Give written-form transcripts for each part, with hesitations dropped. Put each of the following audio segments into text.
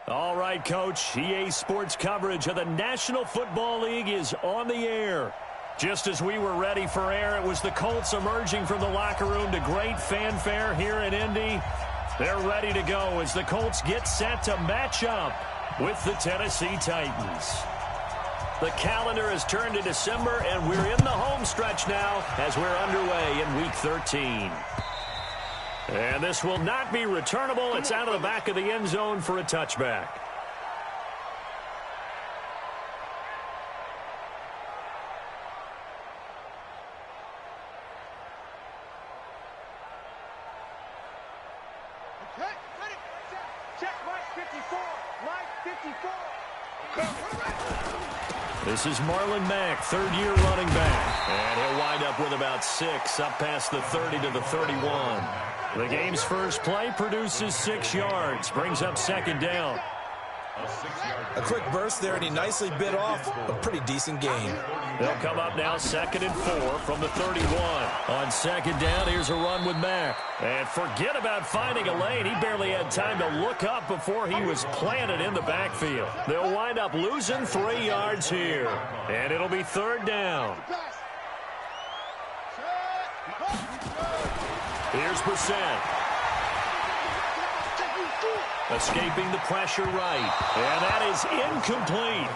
All right, Coach. EA Sports coverage of the National Football League is on the air. Just as we were ready for air, it was the Colts emerging from the locker room to great fanfare here in Indy. They're ready to go as the Colts get set to match up with the Tennessee Titans. The calendar has turned to December, and we're in the home stretch now as we're underway in Week 13. And this will not be returnable. It's out of the back of the end zone for a touchback. This is Marlon Mack, third-year running back. And he'll wind up with about 6, up past the 30 to the 31. The game's first play produces 6 yards, brings up second down. A quick burst there, and he nicely bit off a pretty decent gain. They'll come up now 2nd and 4 from the 31. On second down, here's a run with Mack. And forget about finding a lane. He barely had time to look up before he was planted in the backfield. They'll wind up losing 3 yards here. And it'll be third down. Here's Brissett. Escaping the pressure right. And that is incomplete.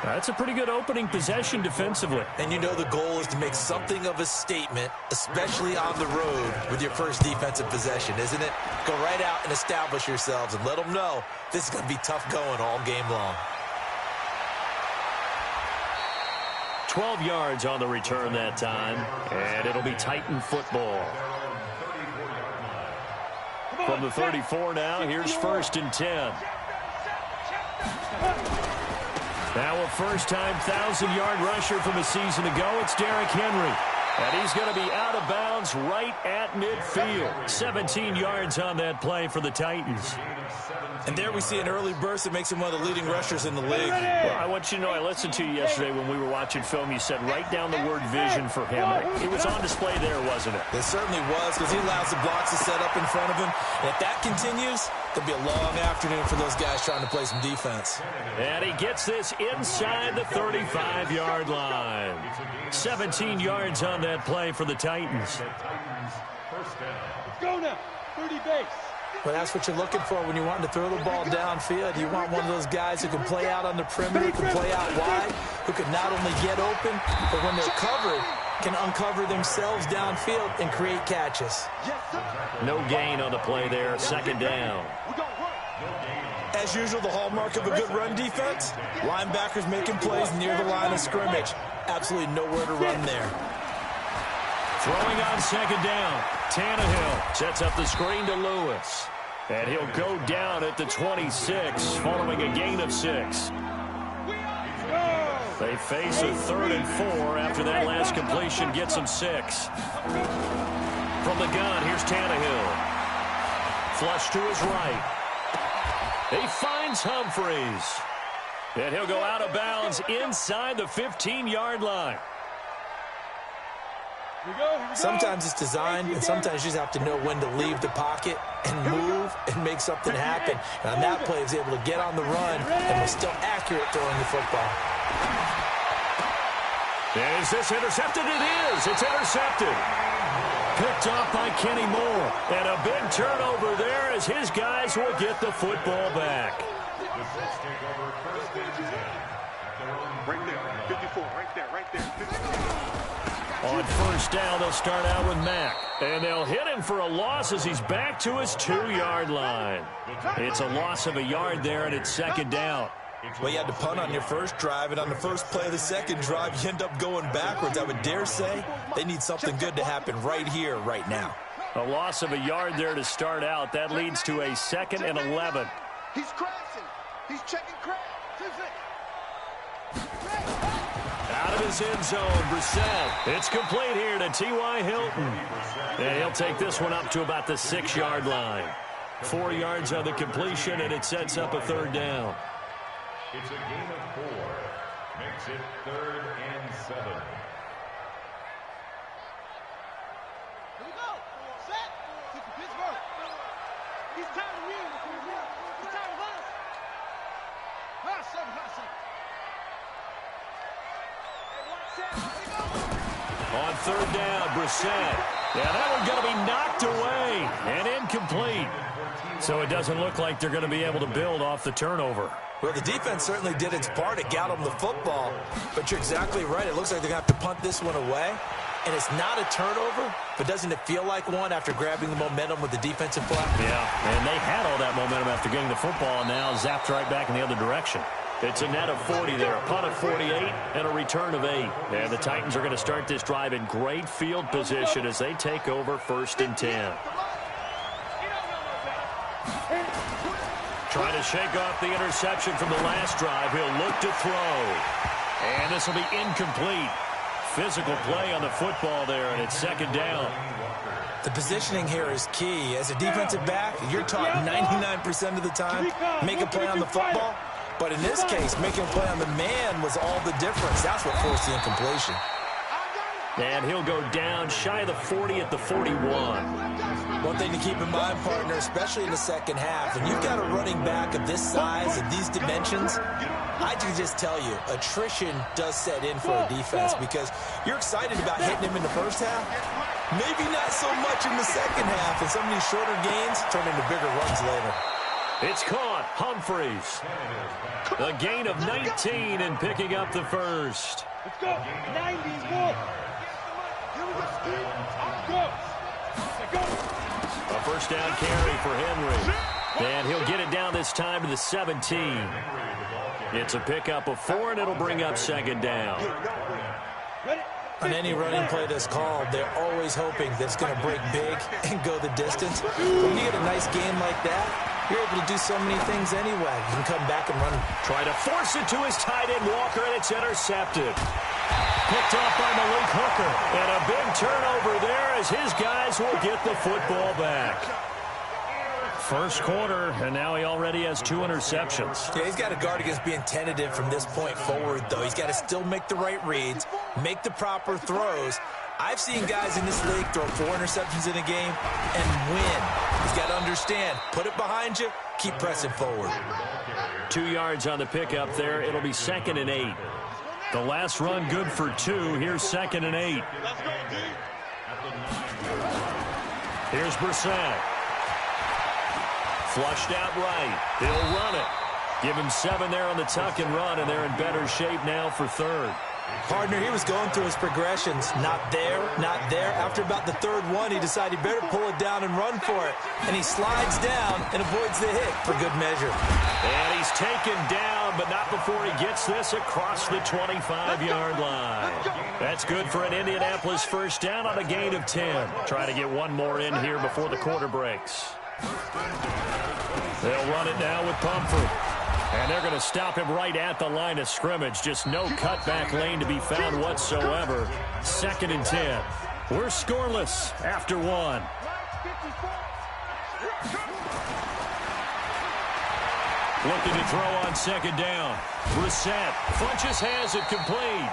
That's a pretty good opening possession defensively. And you know the goal is to make something of a statement, especially on the road with your first defensive possession, isn't it? Go right out and establish yourselves and let them know this is going to be tough going all game long. 12 yards on the return that time. And it'll be Titan football. From the 34 now, here's 1st and 10. Now a first-time 1,000-yard rusher from a season ago. It's Derrick Henry. And he's going to be out of bounds right at midfield. 17 yards on that play for the Titans. And there we see an early burst that makes him one of the leading rushers in the league. Well, I want you to know, I listened to you yesterday when we were watching film. You said write down the word vision for him. It was on display there, wasn't it? It certainly was, because he allows the blocks to set up in front of him. And if that continues, it'll be a long afternoon for those guys trying to play some defense. And he gets this inside the 35-yard line. 17 yards on that play for the Titans. Let's go now. 30 base. Well, that's what you're looking for when you want to throw the ball downfield. You want one of those guys who can play out on the perimeter, who can play out wide, who can not only get open, but when they're covered, can uncover themselves downfield and create catches. No gain on the play there, second down. As usual, the hallmark of a good run defense, linebackers making plays near the line of scrimmage. Absolutely nowhere to run there. Throwing on second down, Tannehill sets up the screen to Lewis. And he'll go down at the 26 following a gain of 6. They face a 3rd and 4 after that last completion gets them 6. From the gun, here's Tannehill. Flush to his right. He finds Humphries. And he'll go out of bounds inside the 15-yard line. Sometimes it's designed, and sometimes you just have to know when to leave the pocket and move and make something happen. And on that play, he was able to get on the run and was still accurate throwing the football. Is this intercepted? It is. It's intercepted. Picked off by Kenny Moore. And a big turnover there as his guys will get the football back. Right there. 54. Right there. 54. On first down, they'll start out with Mack. And they'll hit him for a loss as he's back to his 2-yard line. It's a loss of a yard there, and it's second down. Well, you had to punt on your first drive, and on the first play of the second drive, you end up going backwards. I would dare say they need something good to happen right here, right now. A loss of a yard there to start out. That leads to a 2nd and 11. He's crashing. He's checking crash. Out of his end zone, Brissett. It's complete here to T.Y. Hilton. And he'll take this one up to about the 6-yard line. 4 yards on the completion, and it sets up a third down. It's a gain of 4. Makes it 3rd and 7. Here we go. Set. Pittsburgh. He's tired of you. He's tired of us. On third down, Brissett. Yeah, that one's going to be knocked away and incomplete. So it doesn't look like they're going to be able to build off the turnover. Well, the defense certainly did its part. It got them the football. But you're exactly right. It looks like they're going to have to punt this one away. And it's not a turnover, but doesn't it feel like one after grabbing the momentum with the defensive play? Yeah, and they had all that momentum after getting the football and now zapped right back in the other direction. It's a net of 40 there, a punt of 48, and a return of 8. And the Titans are going to start this drive in great field position as they take over 1st and 10. Trying to shake off the interception from the last drive. He'll look to throw. And this will be incomplete. Physical play on the football there, and it's 2nd down. The positioning here is key. As a defensive back, you're taught 99% of the time, make a play on the football. But in this case, making a play on the man was all the difference. That's what forced the incompletion. And he'll go down shy of the 40 at the 41. One thing to keep in mind, partner, especially in the second half, when you've got a running back of this size and these dimensions, I can just tell you, attrition does set in for a defense because you're excited about hitting him in the first half. Maybe not so much in the second half, and some of these shorter gains turn into bigger runs later. It's caught. Humphreys. A gain of 19 and picking up the first. Let's go. 90s more. Here we go. A first down carry for Henry. And he'll get it down this time to the 17. It's a pickup of 4, and it'll bring up 2nd down. On any running play that's called, they're always hoping that it's going to break big and go the distance. When you get a nice game like that, you're able to do so many things anyway. You can come back and run. Try to force it to his tight end, Walker, and it's intercepted. Picked off by Malik Hooker. And a big turnover there as his guys will get the football back. First quarter, and now he already has 2 interceptions. Yeah, he's got to guard against being tentative from this point forward, though. He's got to still make the right reads, make the proper throws. I've seen guys in this league throw 4 interceptions in a game and win. He's got to understand, put it behind you, keep pressing forward. 2 yards on the pickup there. It'll be 2nd and 8. The last run good for 2. Here's 2nd and 8. Here's Brissett. Flushed out right. He'll run it. Give him 7 there on the tuck and run, and they're in better shape now for 3rd. Partner, he was going through his progressions. Not there, not there. After about the 3rd one, he decided he better pull it down and run for it. And he slides down and avoids the hit for good measure. And he's taken down, but not before he gets this across the 25-yard line. That's good for an Indianapolis first down on a gain of 10. Try to get one more in here before the quarter breaks. They'll run it now with Pumphrey. And they're going to stop him right at the line of scrimmage. Just no cutback lane to be found whatsoever. 2nd and 10. We're scoreless after 1. Looking to throw on 2nd down. Brissett. Funches has it complete.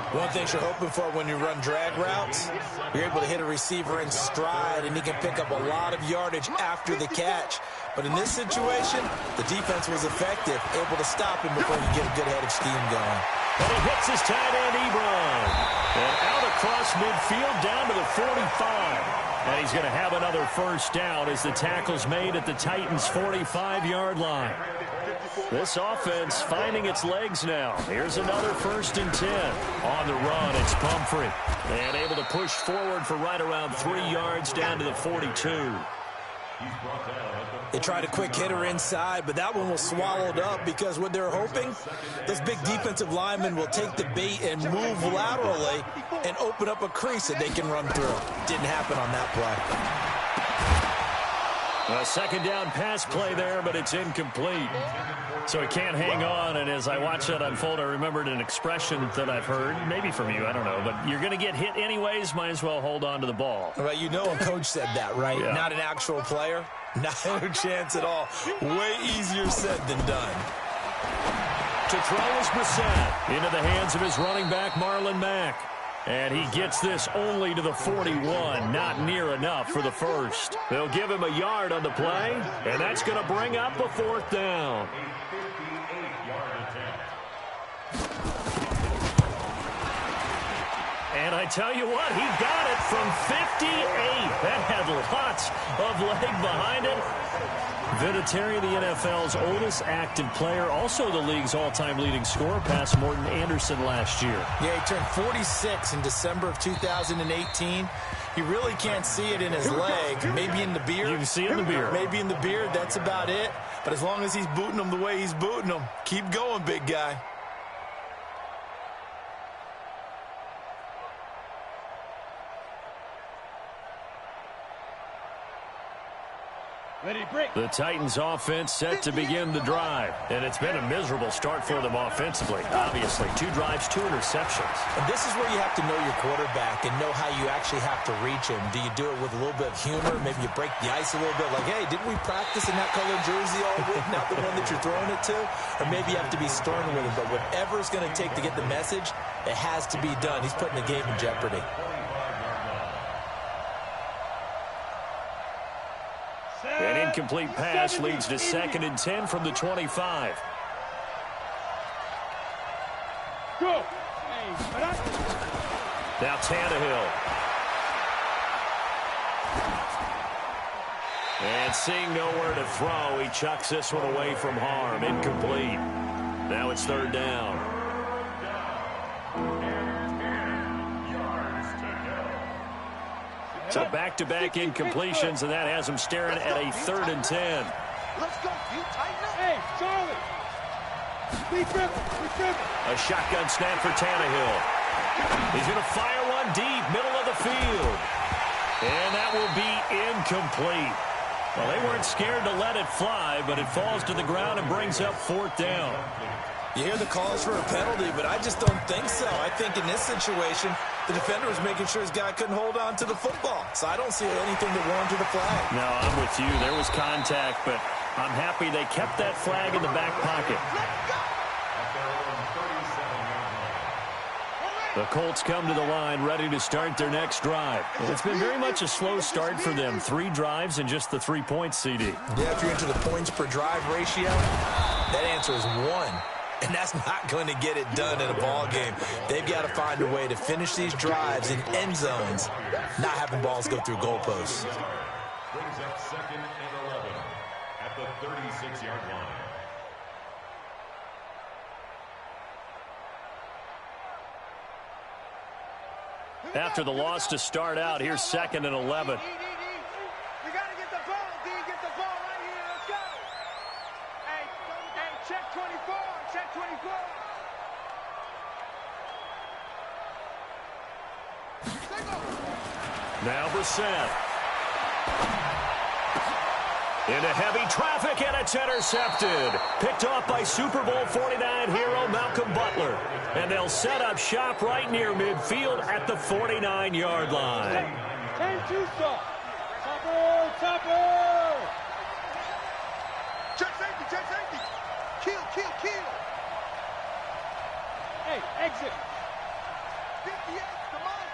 One thing you're hoping for when you run drag routes, you're able to hit a receiver in stride, and he can pick up a lot of yardage after the catch. But in this situation, the defense was effective, able to stop him before he get a good head of steam going. And he hits his tight end, Ebron. And out across midfield down to the 45. And he's going to have another first down as the tackle's made at the Titans' 45-yard line. This offense finding its legs now. Here's another 1st and 10. On the run, it's Pumphrey. And able to push forward for right around 3 yards down to the 42. They tried a quick hitter inside, but that one was swallowed up because what they're hoping, those big defensive linemen will take the bait and move laterally and open up a crease that they can run through. Didn't happen on that play. A 2nd down pass play there, but it's incomplete. So he can't hang on, and as I watch that unfold, I remembered an expression that I've heard, maybe from you, I don't know, but you're going to get hit anyways, might as well hold on to the ball. Well, you know a coach said that, right? Yeah. Not an actual player. Not a chance at all. Way easier said than done. To throw is Brissett into the hands of his running back, Marlon Mack. And he gets this only to the 41, not near enough for the first. They'll give him a yard on the play, and that's going to bring up a fourth down. And I tell you what, he got it from 58. That had lots of leg behind it. Vinatieri, the NFL's oldest active player, also the league's all-time leading scorer, past Morton Anderson last year. Yeah, he turned 46 in December of 2018. You really can't see it in his leg. Maybe in the beard. You can see it in the beard. Maybe in the beard. That's about it. But as long as he's booting them the way he's booting them, keep going, big guy. Ready, break. The Titans offense set to begin the drive. And it's been a miserable start for them offensively. Obviously, 2 drives, 2 interceptions. And this is where you have to know your quarterback and know how you actually have to reach him. Do you do it with a little bit of humor? Maybe you break the ice a little bit. Like, hey, didn't we practice in that colored jersey all week? Not the one that you're throwing it to? Or maybe you have to be stern with him. But whatever it's going to take to get the message, it has to be done. He's putting the game in jeopardy. An incomplete pass leads to 2nd and 10 from the 25. Go. Now Tannehill. And seeing nowhere to throw, he chucks this one away from harm. Incomplete. Now it's 3rd down. So back-to-back incompletions, and that has him staring at a 3rd and 10. Let's go, you tighten up. Hey, Charlie. Be driven. A shotgun snap for Tannehill. He's going to fire one deep, middle of the field. And that will be incomplete. Well, they weren't scared to let it fly, but it falls to the ground and brings up 4th down. You hear the calls for a penalty, but I just don't think so. I think in this situation, the defender was making sure his guy couldn't hold on to the football. So I don't see anything that warranted a flag. No, I'm with you. There was contact, but I'm happy they kept that flag in the back pocket. The Colts come to the line ready to start their next drive. It's been very much a slow start for them. 3 drives and just the 3 points, CD. Yeah, if you're into the points per drive ratio, that answer is 1. And that's not going to get it done in a ball game. They've got to find a way to finish these drives in end zones, not having balls go through goalposts. Brings up 2nd and 11 at the 36-yard line. After the loss to start out, here's 2nd and 11. You got to get the ball, D. Get the ball right here. Let's go. Hey, check 24. Check 24. Now Brissett. Into heavy traffic, and it's intercepted. Picked off by Super Bowl 49 hero Malcolm Butler. And they'll set up shop right near midfield at the 49-yard line. 10-2 stop. Topper. Check safety. Kill. Hey, exit. 58 to mine.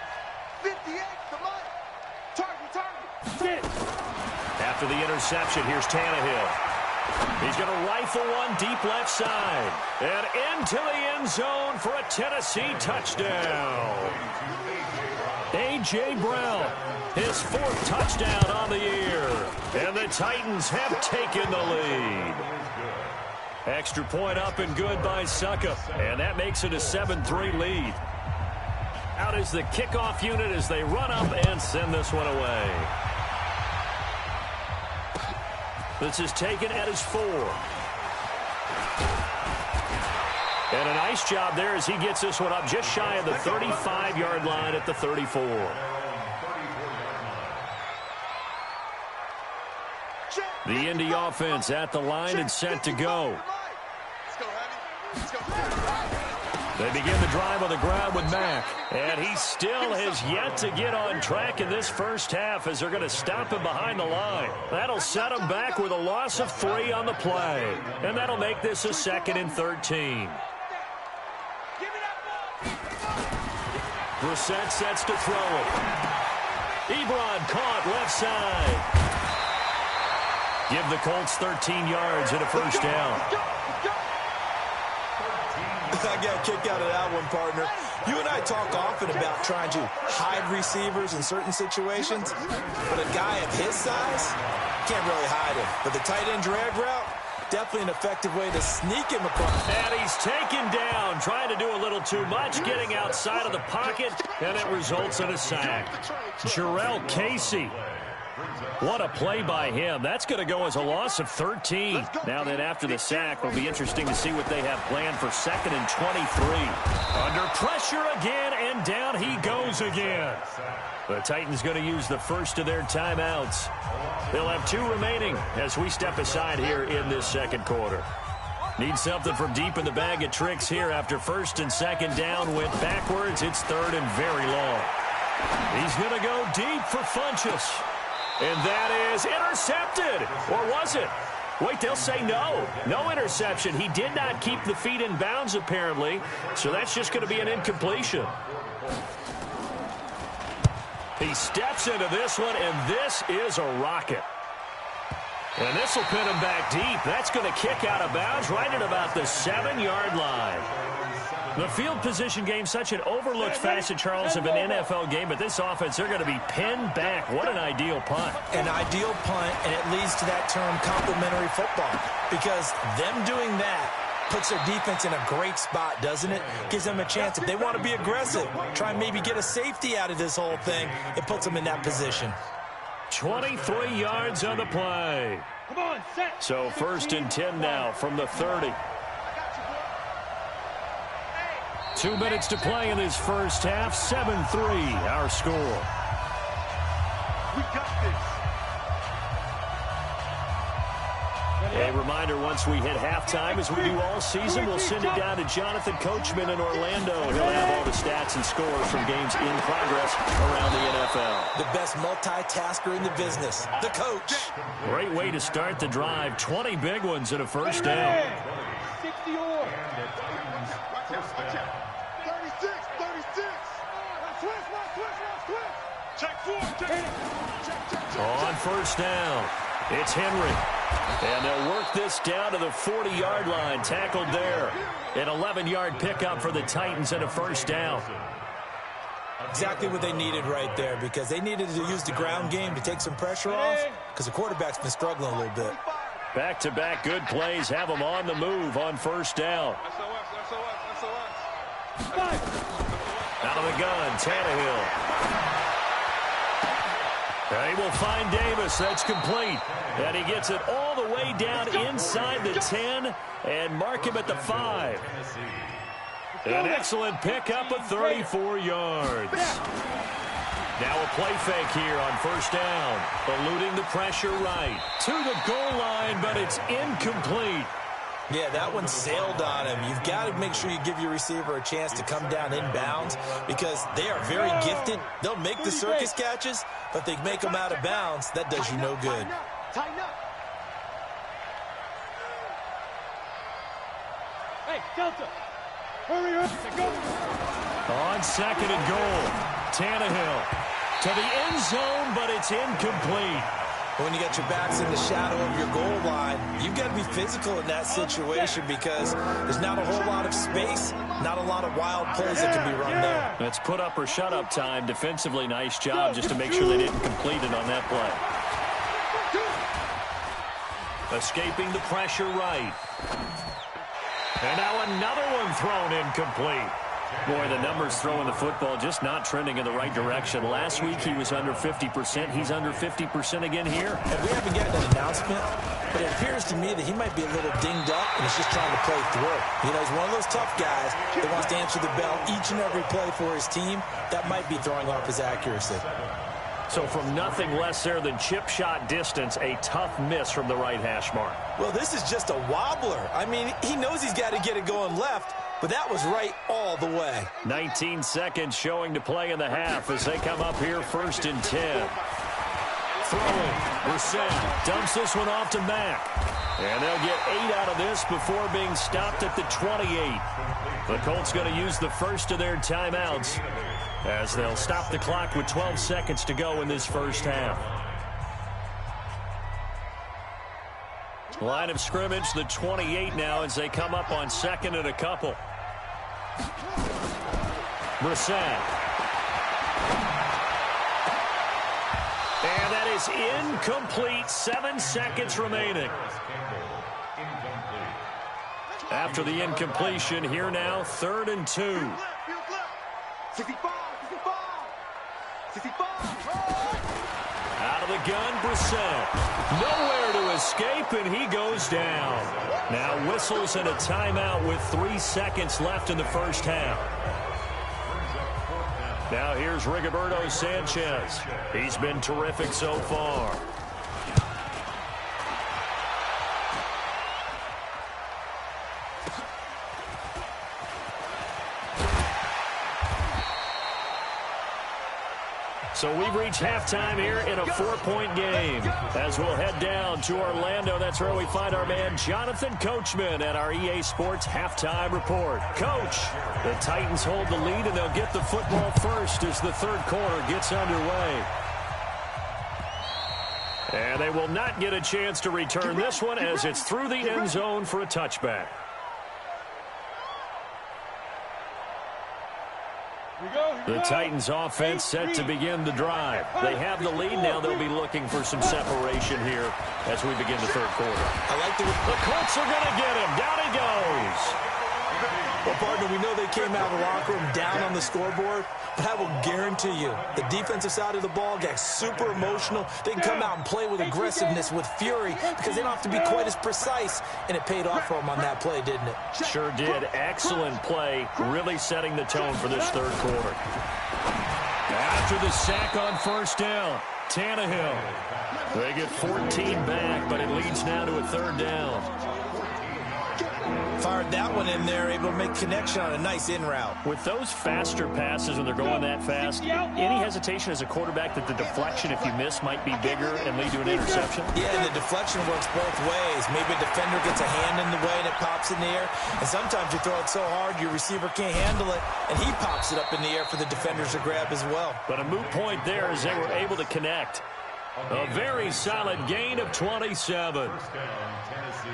Target. Get it. After the interception, here's Tannehill. He's going to rifle one deep left side. And into the end zone for a Tennessee touchdown. A.J. Brown, his 4th touchdown on the year. And the Titans have taken the lead. Extra point up and good by Suckup. And that makes it a 7-3 lead. Out is the kickoff unit as they run up and send this one away. This is taken at his 4. And a nice job there as he gets this one up just shy of the 35-yard line at the 34. The Indy offense at the line and set to go. They begin the drive on the ground with Mack. And he still has yet to get on track in this first half as they're going to stop him behind the line. That'll set him back with a loss of 3 on the play. And that'll make this a 2nd and 13. Brissett sets to throw it. Ebron caught left side. Give the Colts 13 yards and a first down. I got a kick out of that one, partner. You and I talk often about trying to hide receivers in certain situations, but a guy of his size can't really hide him. But the tight end drag route, definitely an effective way to sneak him across. And he's taken down, trying to do a little too much, getting outside of the pocket, and it results in a sack. Jarrell Casey. What a play by him. That's going to go as a loss of 13. Now then, after the sack, it'll be interesting to see what they have planned for 2nd and 23. Under pressure again, and down he goes again. The Titans going to use the first of their timeouts. They'll have 2 remaining as we step aside here in this second quarter. Need something from deep in the bag of tricks here after 1st and 2nd down went backwards. It's 3rd and very long. He's going to go deep for Funchess. And that is intercepted. Or was it? Wait, they'll say no. No interception. He did not keep the feet in bounds, apparently. So that's just going to be an incompletion. He steps into this one, and this is a rocket. And this will pin him back deep. That's going to kick out of bounds right at about the 7-yard line. The field position game, such an overlooked facet, Charles, of an NFL game, but this offense, they're going to be pinned back. What an ideal punt. An ideal punt, and it leads to that term complementary football, because them doing that puts their defense in a great spot, doesn't it? Gives them a chance. If they want to be aggressive, try and maybe get a safety out of this whole thing, it puts them in that position. 23 yards on the play. Come on, set. So 1st and 10 now from the 30. 2 minutes to play in this first half. 7-3 our score. We got this. A reminder, once we hit halftime, as we do all season, we'll send it down to Jonathan Coachman in Orlando. He'll have all the stats and scores from games in progress around the NFL. The best multitasker in the business, the coach. Great way to start the drive. 20 big ones and a first down. 60 or. 36. Check 4. On first down, it's Henry. And they'll work this down to the 40-yard line. Tackled there. An 11-yard pickup for the Titans and a first down. Exactly what they needed right there, because they needed to use the ground game to take some pressure off, because the quarterback's been struggling a little bit. Back-to-back good plays have them on the move on first down. Out of the gun, Tannehill. He will find Davis. That's complete. And he gets it all the way down inside the 10 and mark him at the 5. An excellent pickup of 34 yards. Now a play fake here on first down. Eluding the pressure right. To the goal line, but it's incomplete. Yeah, that one sailed on him. You've got to make sure you give your receiver a chance to come down inbounds, because they are very gifted. They'll make the circus catches, but they make them out of bounds. That does you no good. Tighten up. Hey, Delta. Hurry up. Go. On 2nd and goal, Tannehill to the end zone, but it's incomplete. When you got your backs in the shadow of your goal line, you've got to be physical in that situation, because there's not a whole lot of space, not a lot of wild plays that can be run there. That's put up or shut up time. Defensively, nice job just to make sure they didn't complete it on that play. Escaping the pressure right. And now another one thrown incomplete. Boy, the numbers throwing the football just not trending in the right direction. Last week he was under 50%. He's under 50% again here. And we haven't gotten an announcement, but it appears to me that he might be a little dinged up and is just trying to play through. You know, he's one of those tough guys that wants to answer the bell each and every play for his team. That might be throwing off his accuracy. So from nothing less there than chip shot distance, a tough miss from the right hash mark. Well, this is just a wobbler. I mean, he knows he's got to get it going left, but that was right all the way. 19 seconds showing to play in the half as they come up here 1st and 10. Throwing. Brissett dumps this one off to Mack. And they'll get 8 out of this before being stopped at the 28. The Colts going to use the first of their timeouts. as they'll stop the clock with 12 seconds to go in this first half. Line of scrimmage, the 28 now as they come up on second and a couple. Brissett. And that is incomplete. 7 seconds remaining. After the incompletion, here now, 3rd and 2. Out of the gun, Brissett. Nowhere to escape, and he goes down. Now whistles and a timeout with 3 seconds left in the first half. Now here's Rigoberto Sanchez. He's been terrific so far. So we've reached halftime here in a 4-point game. As we'll head down to Orlando, that's where we find our man Jonathan Coachman at our EA Sports Halftime Report. Coach, the Titans hold the lead, and they'll get the football first as the third quarter gets underway. And they will not get a chance to return this one as it's through the end zone for a touchback. The Titans offense set to begin the drive. They have the lead now. They'll be looking for some separation here as we begin the third quarter. I like the Colts are going to get him. Down he goes. Well, partner, we know they came out of the locker room down on the scoreboard, but I will guarantee you the defensive side of the ball got super emotional. They can come out and play with aggressiveness, with fury, because they don't have to be quite as precise, and it paid off for them on that play, didn't it? Sure did. Excellent play, really setting the tone for this third quarter. After the sack on first down, Tannehill. They get 14 back, but it leads now to a third down. Fired that one in there, able to make connection on a nice in route. With those faster passes when they're going that fast, any hesitation as a quarterback that the deflection, if you miss, might be bigger and lead to an interception? Yeah, and the deflection works both ways. Maybe a defender gets a hand in the way and it pops in the air. And sometimes you throw it so hard your receiver can't handle it, and he pops it up in the air for the defenders to grab as well. But a moot point there as they were able to connect. A very solid gain of 27. First down, Tennessee.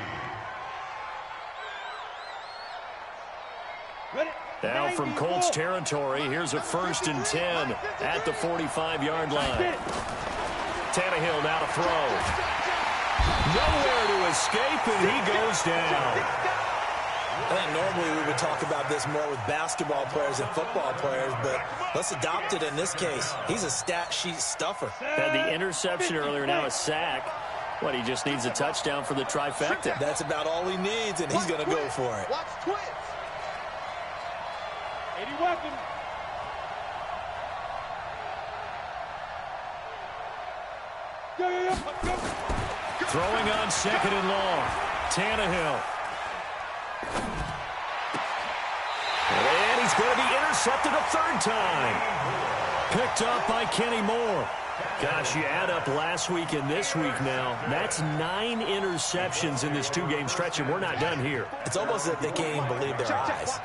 Now from Colts territory, here's a 1st and 10 at the 45-yard line. Tannehill now to throw. Nowhere to escape, and he goes down. I think normally we would talk about this more with basketball players and football players, but let's adopt it in this case. He's a stat sheet stuffer. Had the interception earlier, now a sack. What, he just needs a touchdown for the trifecta. That's about all he needs, and he's going to go for it. Watch twins. 80 weapon. Go. Throwing on 2nd and long. Tannehill. And he's going to be intercepted a 3rd time. Picked up by Kenny Moore. Gosh, you add up last week and this week now. That's 9 interceptions in this 2-game stretch, and we're not done here. It's almost as if they can't even believe their eyes.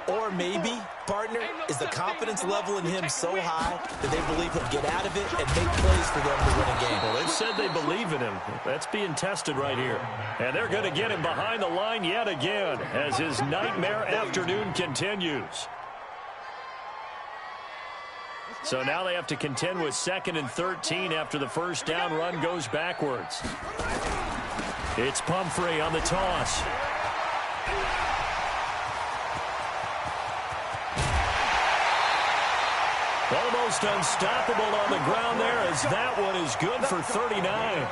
Or maybe, partner, is the confidence level in him so high that they believe he'll get out of it and make plays for them to win a game. Well, they've said they believe in him. That's being tested right here. And they're going to get him behind the line yet again as his nightmare afternoon continues. So now they have to contend with 2nd and 13 after the first down run goes backwards. It's Pumphrey on the toss. Almost unstoppable on the ground there as that one is good for 39.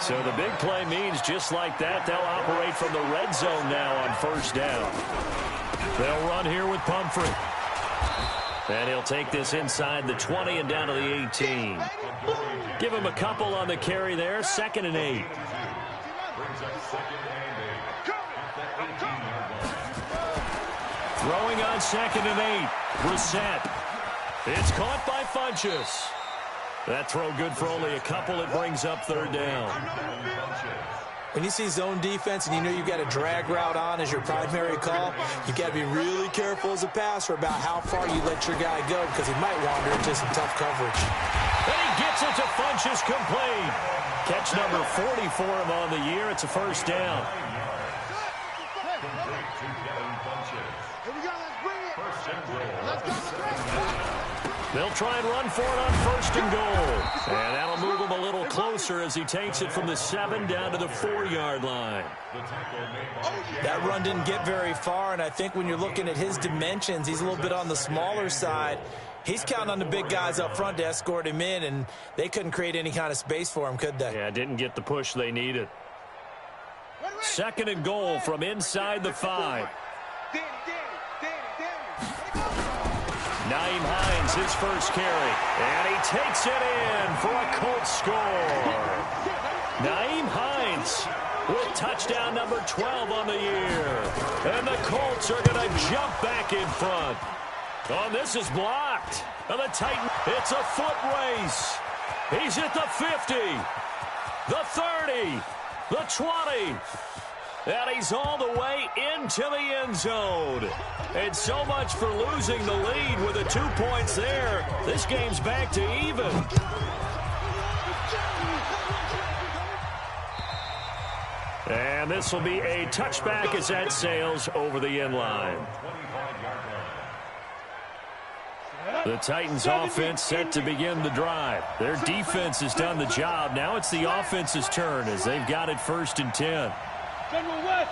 So the big play means just like that, they'll operate from the red zone now on first down. They'll run here with Pumphrey. And he'll take this inside the 20 and down to the 18. Give him a couple on the carry there. 2nd and 8. Throwing on 2nd and 8. Brissett. It's caught by Funchess. That throw good for only a couple. It brings up 3rd down. When you see zone defense and you know you've got a drag route on as your primary call, you've got to be really careful as a passer about how far you let your guy go because he might wander into some tough coverage. And he gets it to Funchess complete. Catch number 40 for him on the year. It's a first down. They'll try and run for it on first and goal. And that'll move him a little closer as he takes it from the 7 down to the 4-yard line. That run didn't get very far, and I think when you're looking at his dimensions, he's a little bit on the smaller side. He's counting on the big guys up front to escort him in, and they couldn't create any kind of space for him, could they? Yeah, didn't get the push they needed. Second and goal from inside the 5. Nyheim Hines, his first carry, and he takes it in for a Colts score. Nyheim Hines with touchdown number 12 on the year. And the Colts are going to jump back in front. Oh, this is blocked. And the Titan, it's a foot race. He's at the 50, the 30, the 20. And he's all the way into the end zone. And so much for losing the lead with the 2 points there. This game's back to even. And this will be a touchback as that sails over the end line. The Titans offense set to begin the drive. Their defense has done the job. Now it's the offense's turn as they've got it 1st and 10. General West.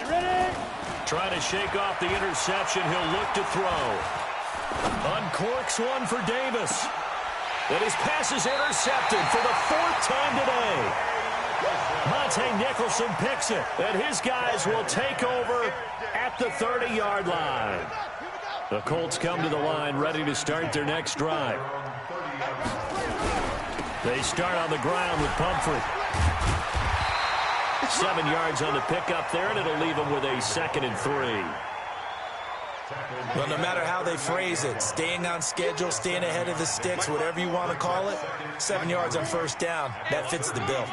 Ready. Trying to shake off the interception. He'll look to throw. Uncorks one for Davis. And his pass is intercepted for the 4th time today. Monte Nicholson picks it. And his guys will take over at the 30-yard line. The Colts come to the line ready to start their next drive. They start on the ground with Pumphrey. 7 yards on the pickup there, and it'll leave them with a 2nd and 3. Well, no matter how they phrase it, staying on schedule, staying ahead of the sticks, whatever you want to call it, 7 yards on first down, that fits the bill.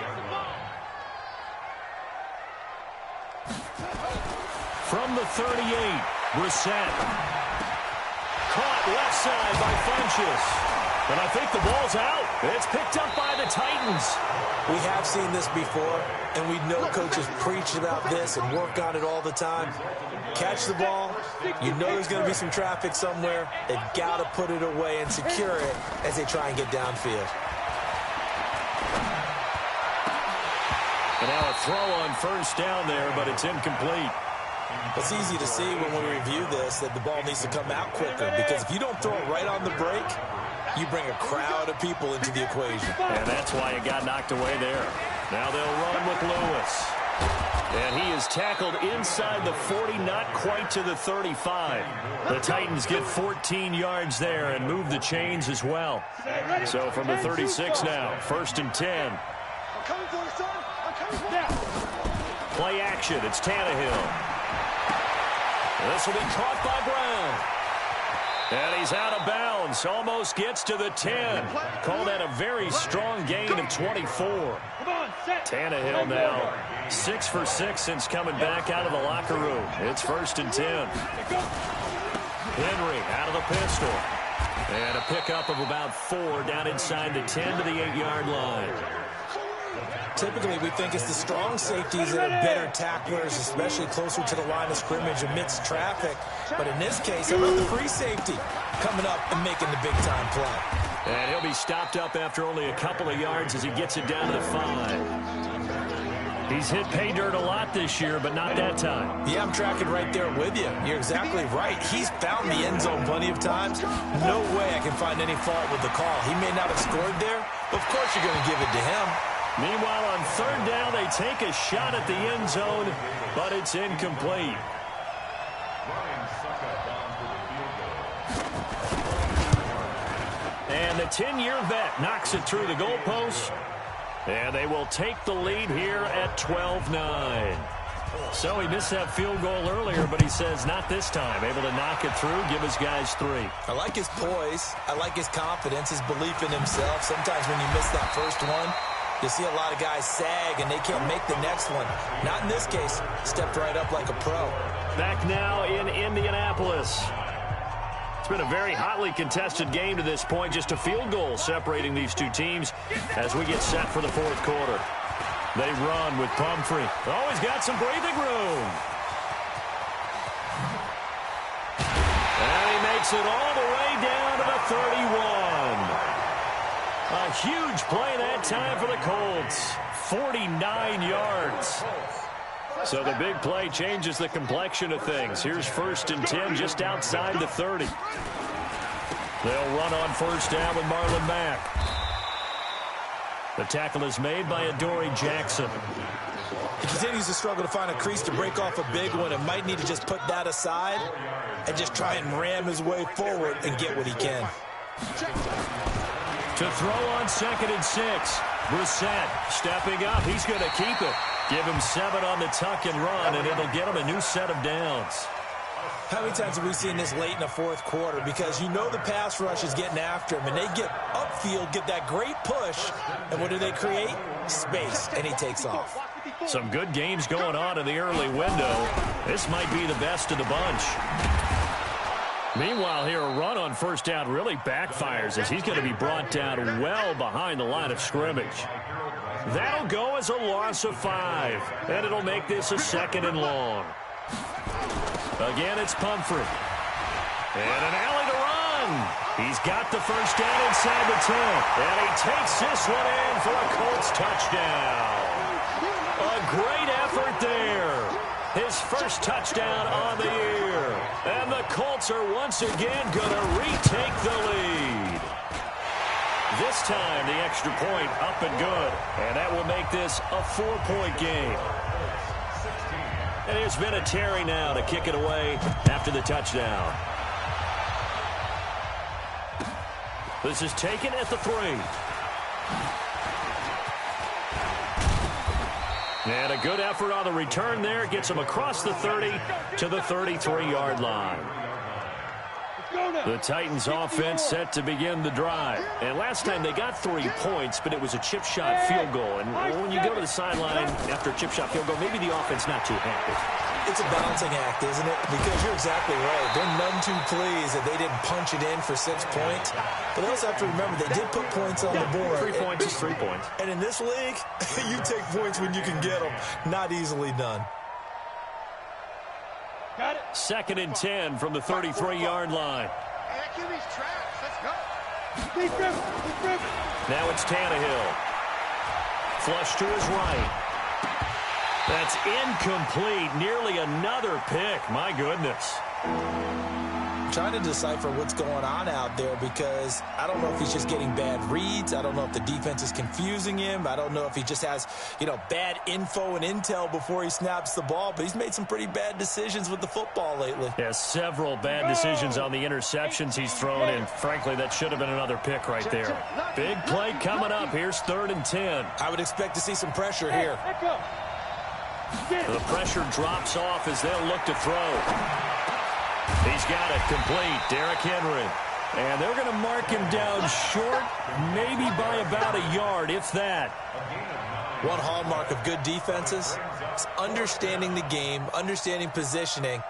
From the 38, Brissett. Caught left side by Funchess. And I think the ball's out. It's picked up by the Titans. We have seen this before, and we know coaches preach about this and work on it all the time. Catch the ball. You know there's going to be some traffic somewhere. They've got to put it away and secure it as they try and get downfield. And now a throw on first down there, but it's incomplete. It's easy to see when we review this that the ball needs to come out quicker, because if you don't throw it right on the break, you bring a crowd of people into the equation. And that's why it got knocked away there. Now they'll run with Lewis. And he is tackled inside the 40, not quite to the 35. The Titans get 14 yards there and move the chains as well. So from the 36 now, 1st and 10. Play action, it's Tannehill. This will be caught by Brown. And he's out of bounds. Almost gets to the 10. Call that a very strong gain of 24. Tannehill now 6 for 6 since coming back out of the locker room. It's 1st and 10. Henry out of the pistol. And a pickup of about 4 down inside the 10 to the 8-yard line. Typically, we think it's the strong safeties that are better tacklers, especially closer to the line of scrimmage amidst traffic. But in this case, how about the free safety coming up and making the big-time play? And he'll be stopped up after only a couple of yards as he gets it down to the 5. He's hit pay dirt a lot this year, but not that time. Yeah, I'm tracking right there with you. You're exactly right. He's found the end zone plenty of times. No way I can find any fault with the call. He may not have scored there, but of course you're going to give it to him. Meanwhile, on 3rd down, they take a shot at the end zone, but it's incomplete. And the 10-year vet knocks it through the goalpost. And they will take the lead here at 12-9. So he missed that field goal earlier, but he says not this time. Able to knock it through, give his guys 3. I like his poise. I like his confidence, his belief in himself. Sometimes when you miss that first one, you see a lot of guys sag and they can't make the next one. Not in this case. Stepped right up like a pro. Back now in Indianapolis. It's been a very hotly contested game to this point. Just a field goal separating these two teams as we get set for the fourth quarter. They run with Pumphrey. Always got some breathing room. And he makes it all the way down to the 31. A huge play that time for the Colts. 49 yards. So the big play changes the complexion of things. Here's 1st and 10 just outside the 30. They'll run on first down with Marlon Mack. The tackle is made by Adoree Jackson. He continues to struggle to find a crease to break off a big one and might need to just put that aside and just try and ram his way forward and get what he can. To throw on 2nd and 6. Brissett stepping up. He's going to keep it. Give him 7 on the tuck and run, and it'll get him a new set of downs. How many times have we seen this late in the fourth quarter? Because you know the pass rush is getting after him, and they get upfield, get that great push, and what do they create? Space, and he takes off. Some good games going on in the early window. This might be the best of the bunch. Meanwhile, here a run on first down really backfires as he's going to be brought down well behind the line of scrimmage. That'll go as a loss of 5, and it'll make this a 2nd and long. Again, it's Pumphrey. And an alley to run. He's got the first down inside the 10. And he takes this one in for a Colts touchdown. A great effort there. His first touchdown on the year. And the Colts are once again going to retake the lead. This time, the extra point up and good. And that will make this a 4-point game. And it's been a Terry now to kick it away after the touchdown. This is taken at the 3. And a good effort on the return there. Gets him across the 30 to the 33-yard line. The Titans offense set to begin the drive. And last time they got 3 points, but it was a chip shot field goal. And when you go to the sideline after a chip shot field goal, maybe the offense not too happy. It's a balancing act, isn't it? Because you're exactly right. They're none too pleased that they didn't punch it in for 6 points. But they also have to remember they did put points on the board. 3 points is 3 points. And in this league, you take points when you can get them. Not easily done. 2nd and 10 from the 33-yard line. Now it's Tannehill. Flush to his right. That's incomplete. Nearly another pick. My goodness. I'm trying to decipher what's going on out there because I don't know if he's just getting bad reads. I don't know if the defense is confusing him. I don't know if he just has, bad info and intel before he snaps the ball. But he's made some pretty bad decisions with the football lately. Yeah, several bad decisions on the interceptions he's thrown. And frankly, that should have been another pick right there. Big play coming up. Here's 3rd and 10. I would expect to see some pressure here. The pressure drops off as they'll look to throw. He's got it complete. Derrick Henry. And they're going to mark him down short, maybe by about a yard, if that. One hallmark of good defenses is understanding the game, understanding positioning,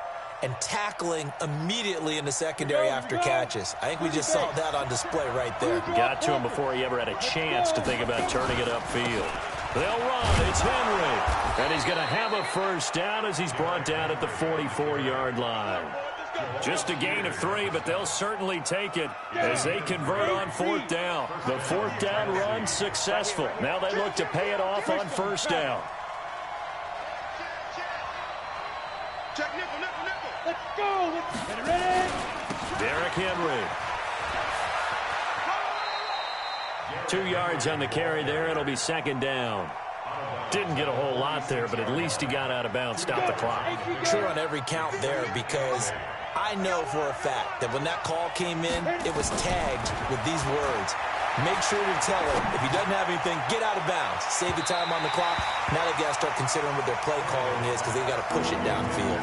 and tackling immediately in the secondary after catches. I think we just saw that on display right there. Got to him before he ever had a chance to think about turning it upfield. They'll run. It's Henry. And he's going to have a first down as he's brought down at the 44-yard line. Just a gain of 3, but they'll certainly take it as they convert on 4th down. The 4th down run successful. Now they look to pay it off on 1st down. Let's go. Get ready. Derrick Henry. 2 yards on the carry there. It'll be 2nd down. Didn't get a whole lot there, but at least he got out of bounds. Stop the clock. True on every count there because I know for a fact that when that call came in, it was tagged with these words. make sure to tell him if he doesn't have anything, get out of bounds. Save the time on the clock. Now they've got to start considering what their play calling is because they've got to push it downfield.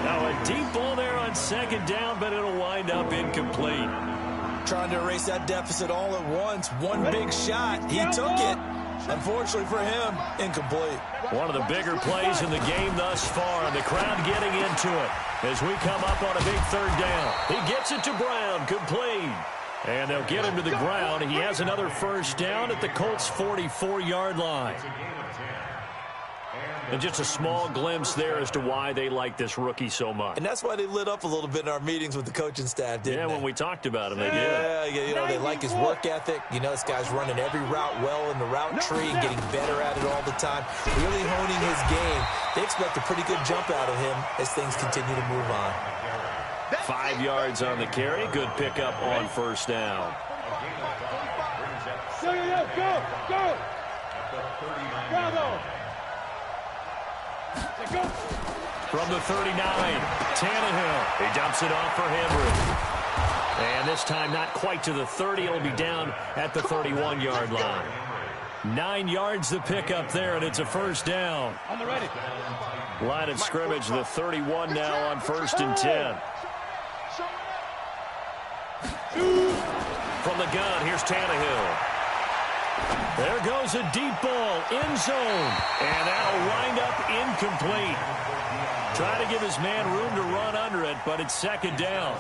Now a deep ball there on second down, but it'll wind up incomplete. Trying to erase that deficit all at once. One big shot. He took it. Unfortunately for him, incomplete. One of the bigger plays in the game thus far, and the crowd getting into it as we come up on a big third down. He gets it to Brown, complete. And they'll get him to the ground. He has another first down at the Colts' 44-yard line. And just a small glimpse there as to why they like this rookie so much. And that's why they lit up a little bit in our meetings with the coaching staff, didn't they? When we talked about him, they did. Yeah, you know, they like his work ethic. You know, this guy's running every route well in the route tree and getting better at it all the time. Really honing his game. They expect a pretty good jump out of him as things continue to move on. 5 yards on the carry. Good pickup on first down. Go! Bravo! From the 39, Tannehill. He dumps it off for Henry. And this time not quite to the 30. It'll be down at the 31-yard line. 9 yards the pickup there, and it's a first down. On the ready. Line of scrimmage, the 31 now on 1st and 10. From the gun, here's Tannehill. There goes a deep ball, end zone, and that'll wind up incomplete. Trying to give his man room to run under it, but it's second down.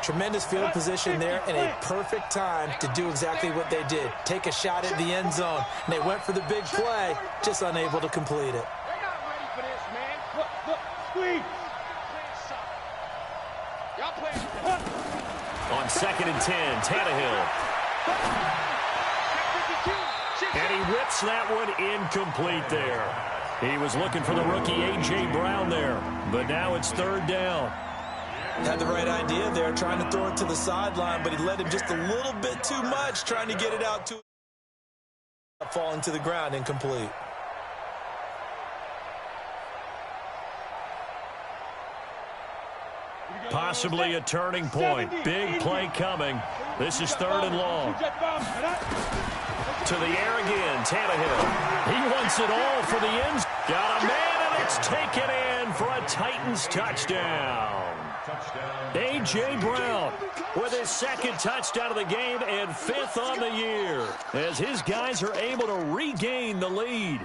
Tremendous field position there and a perfect time to do exactly what they did. Take a shot at the end zone, and they went for the big play, just unable to complete it. They're not ready for this, man. Look, squeeze. Y'all playing. On 2nd and 10, Tannehill. And he rips that one incomplete there. He was looking for the rookie A.J. Brown there, but now it's 3rd down. Had the right idea there, trying to throw it to the sideline, but he led him just a little bit too much, trying to get it out to falling to the ground, incomplete. Possibly a turning point. Big play coming. This is 3rd and long. To the air again, Tannehill. He wants it all for the ends. Got a man, and it's taken in for a Titans touchdown. A.J. Brown with his 2nd touchdown of the game and 5th on the year as his guys are able to regain the lead.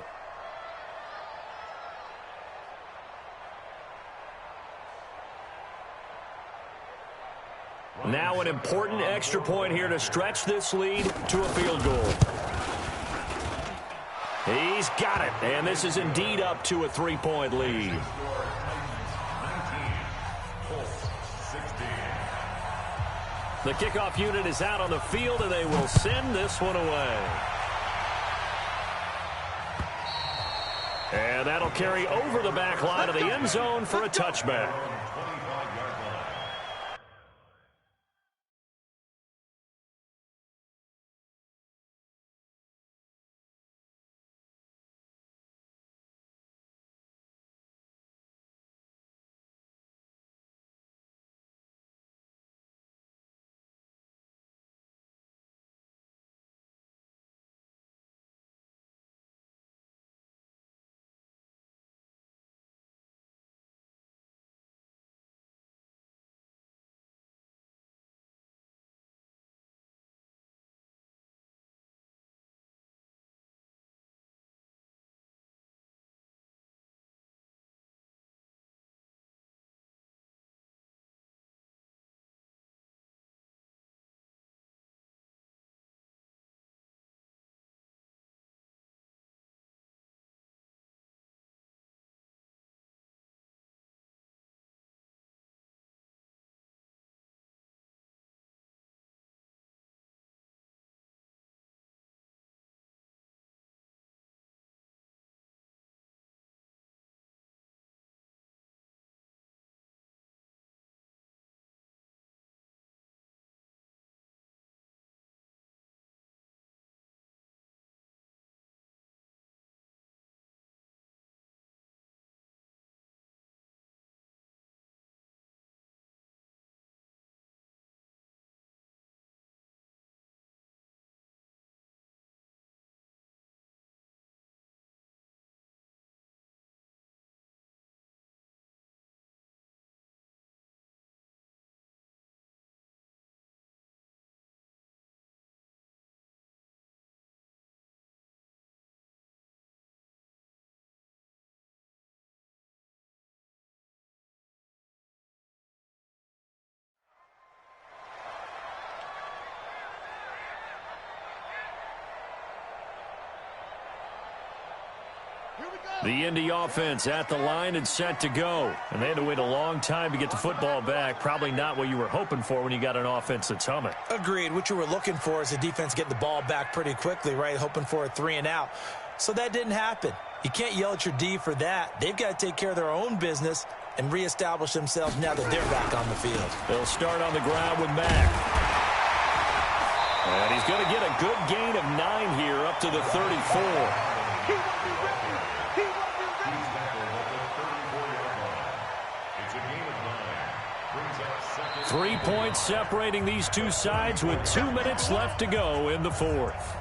Now an important extra point here to stretch this lead to a field goal. He's got it, and this is indeed up to a 3-point lead. The kickoff unit is out on the field, and they will send this one away. And that'll carry over the back line of the end zone for a touchback. The Indy offense at the line and set to go. And they had to wait a long time to get the football back. Probably not what you were hoping for when you got an offense that's humming. Agreed. What you were looking for is the defense getting the ball back pretty quickly, right? Hoping for a 3-and-out. So that didn't happen. You can't yell at your D for that. They've got to take care of their own business and reestablish themselves now that they're back on the field. They'll start on the ground with Mack. And he's going to get a good gain of 9 here up to the 34. 3 points separating these two sides with 2 minutes left to go in the fourth.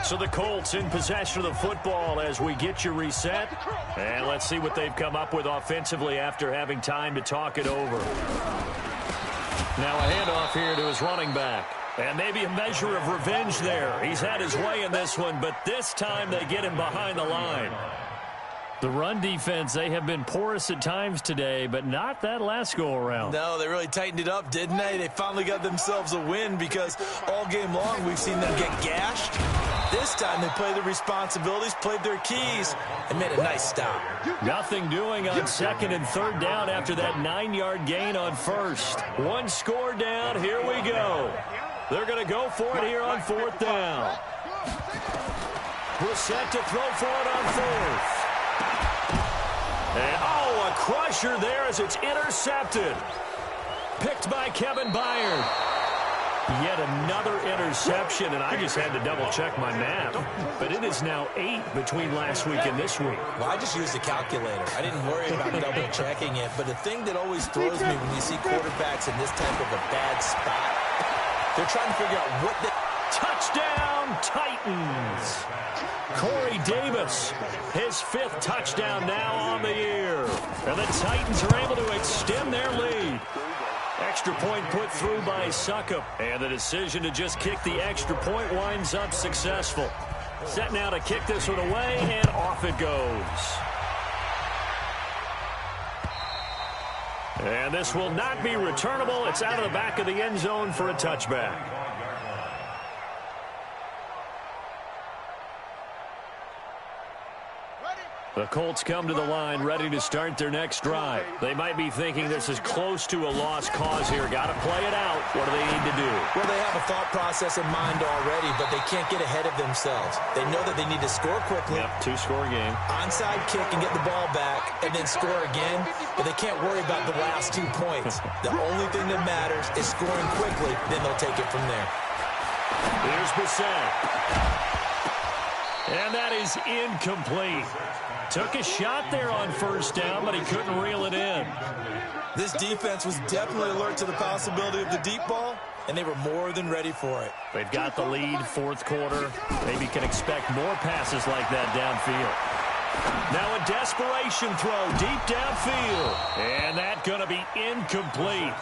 So the Colts in possession of the football as we get you reset. And let's see what they've come up with offensively after having time to talk it over. Now a handoff here to his running back. And maybe a measure of revenge there. He's had his way in this one, but this time they get him behind the line. The run defense, they have been porous at times today, but not that last go-around. No, they really tightened it up, didn't they? They finally got themselves a win because all game long we've seen them get gashed. This time they played their responsibilities, played their keys, and made a nice stop. Nothing doing on second and third down after that 9-yard gain on first. One score down, here we go. They're going to go for it here on fourth down. We're set to throw for it on fourth. And, oh, a crusher there as it's intercepted. Picked by Kevin Byard. Yet another interception, and I just had to double-check my math. But it is now 8 between last week and this week. Well, I just used a calculator. I didn't worry about double-checking it. But the thing that always throws me when you see quarterbacks in this type of a bad spot, they're trying to figure out what the... Touchdown, Titans. Corey Davis, his 5th touchdown now on the year. And the Titans are able to extend their lead. Extra point put through by Succop. And the decision to just kick the extra point winds up successful. Set now to kick this one away, and off it goes. And this will not be returnable. It's out of the back of the end zone for a touchback. The Colts come to the line ready to start their next drive. They might be thinking this is close to a lost cause here. Got to play it out. What do they need to do? Well, they have a thought process in mind already, but they can't get ahead of themselves. They know that they need to score quickly. Yep, 2-score game. Onside kick and get the ball back and then score again, but they can't worry about the last 2 points. The only thing that matters is scoring quickly, then they'll take it from there. Here's Bissett. And that is incomplete. Took a shot there on first down, but he couldn't reel it in. This defense was definitely alert to the possibility of the deep ball, and they were more than ready for it. They've got the lead, fourth quarter. Maybe can expect more passes like that downfield. Now a desperation throw deep downfield. And that's going to be incomplete.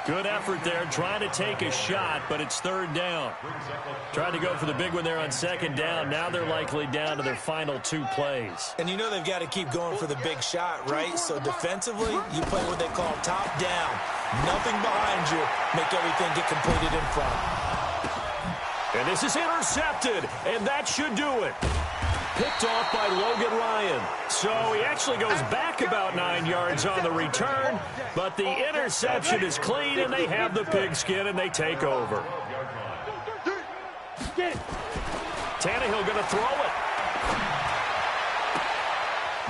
Good effort there, trying to take a shot, but it's third down. Trying to go for the big one there on second down. Now they're likely down to their final 2 plays. And you know they've got to keep going for the big shot, right? So defensively, you play what they call top down. Nothing behind you. Make everything get completed in front. And this is intercepted, and that should do it. Picked off by Logan Ryan. So he actually goes back about 9 yards on the return, but the interception is clean, and they have the pigskin, and they take over. Tannehill going to throw it.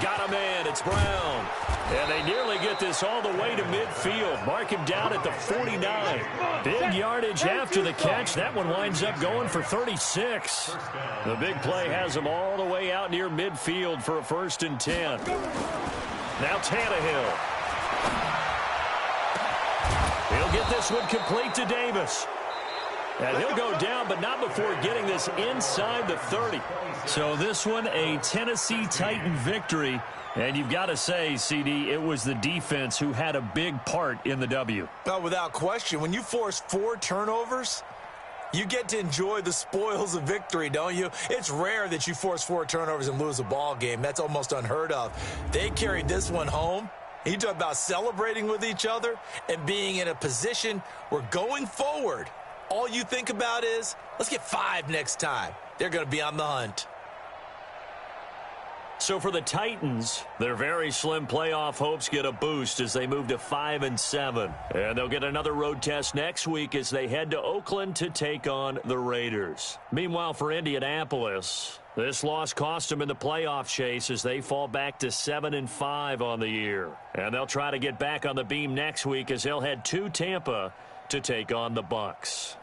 Got a man. It's Brown. And they nearly get this all the way to midfield. Mark him down at the 49. Big yardage after the catch. That one winds up going for 36. The big play has him all the way out near midfield for a 1st and 10. Now Tannehill. He'll get this one complete to Davis. And he'll go down, but not before getting this inside the 30. So this one, a Tennessee Titan victory. And you've got to say, CD, it was the defense who had a big part in the W. Well, without question, when you force 4 turnovers, you get to enjoy the spoils of victory, don't you? It's rare that you force 4 turnovers and lose a ball game. That's almost unheard of. They carried this one home. You talk about celebrating with each other and being in a position where going forward, all you think about is, let's get 5 next time. they're going to be on the hunt. So for the Titans, their very slim playoff hopes get a boost as they move to 5-7. And they'll get another road test next week as they head to Oakland to take on the Raiders. Meanwhile, for Indianapolis, this loss cost them in the playoff chase as they fall back to 7-5 on the year. And they'll try to get back on the beam next week as they'll head to Tampa to take on the Bucs.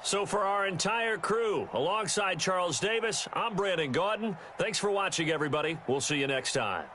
So for our entire crew, alongside Charles Davis, I'm Brandon Gaudin. Thanks for watching, everybody. We'll see you next time.